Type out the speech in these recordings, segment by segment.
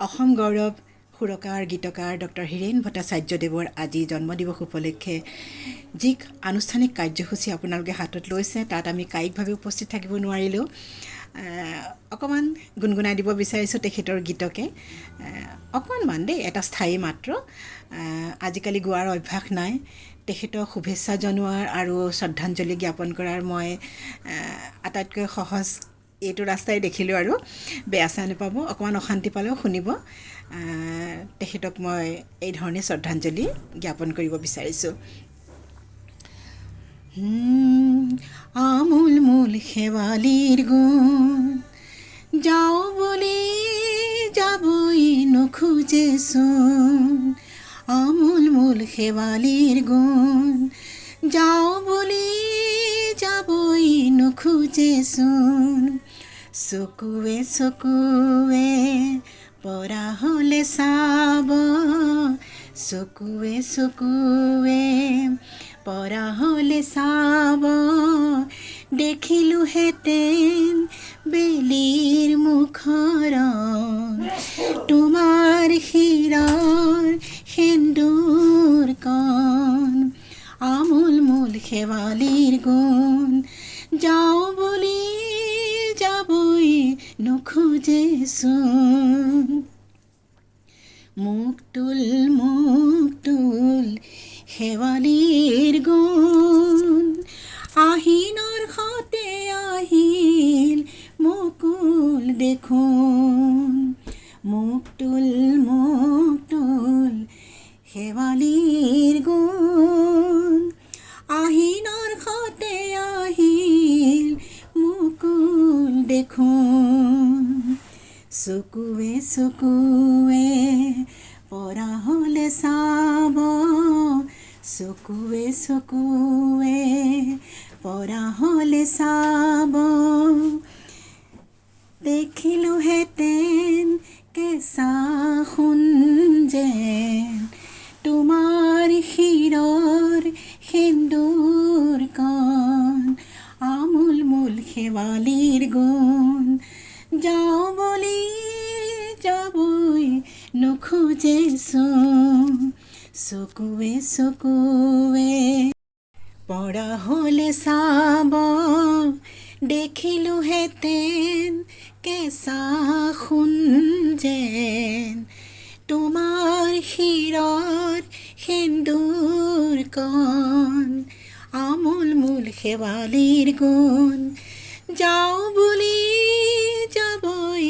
অসম গৌৰৱ সুৰকাৰ গীতকাৰ ডক্টৰ হীৰেণ ভট্টাচাৰ্যদেৱৰ আজি জন্মদিৱস উপলক্ষে যি আনুষ্ঠানিক কাৰ্যসূচী আপোনালোকে হাতত লৈছে তাত আমি কায়িকভাৱে উপস্থিত থাকিব নোৱাৰিলেও অকণমান গুণগুণাই দিব বিচাৰিছোঁ তেখেতৰ গীতকে অকণমান দেই এটা স্থায়ী মাত্ৰ আজিকালি গোৱাৰ অভ্যাস নাই তেখেতক শুভেচ্ছা জনোৱাৰ আৰু শ্ৰদ্ধাঞ্জলি জ্ঞাপন কৰাৰ মই আটাইতকৈ সহজ এইটো ৰাস্তাই দেখিলোঁ আৰু বেয়া চেয়া নাপাব অকণমান অশান্তি পালেও শুনিব তেখেতক মই এই ধৰণে শ্ৰদ্ধাঞ্জলি জ্ঞাপন কৰিব বিচাৰিছোঁ আমূল মূল শেৱালিৰ গুণ যাওঁ বুলি যাবই নোখোজেচোন আমূল মূল শেৱালিৰ গুণ যাওঁ বুলি যাবই নোখোজেচোন চকুৱে চকুৱে পৰা হ'লে চাব চকুৱে চকুৱে পৰা হ'লে চাব দেখিলোহেঁতেন বেলিৰ মুখৰণ তোমাৰ শিৰৰ সেন্দুৰ কণ আমূল মূল শেৱালিৰ গুণ যাওঁ বুলি যাবই নোখোজেচোন মুখ তুল শেৱালিৰ গুণ আহিনৰ সতে আহিল মুকুল দেখোন মুখ তুল শেৱালিৰ গুণ আহিনৰ সতে আহিল মুকুল দেখোন চকুৱে চকুৱে পৰা হ'লে চাব চকুৱে চকুৱে পৰা হ'লে চাব দেখিলোহেঁতেন কেঁচা সোণ যেন তোমাৰ শিৰৰ সেন্দুৰ কণ আমূল মূল শেৱালিৰ গুণ যাওঁ বুলি যাবই নোখোজেচোন চকুৱে চকুৱে পৰা হ'লে চাব দেখিলোহেঁতেন কেঁচা সোণ যেন তোমাৰ শিৰৰ সেন্দুৰ কণ আমূল মূল শেৱালিৰ গুণ যাওঁ বুলি যাবই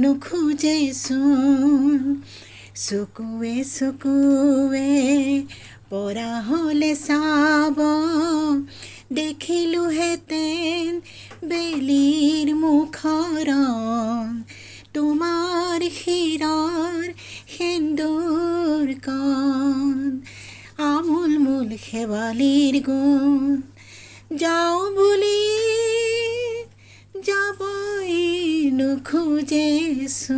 নোখোজেচোন চকুৱে চকুৱে পৰা হ'লে চাব দেখিলোহেঁতেন বেলিৰ মুখৰণ তোমাৰ শিৰৰ সেন্দুৰ কণ আমূল মূল শেৱালিৰ গুণ যাওঁ বুলি যাবই নোখোজেচোন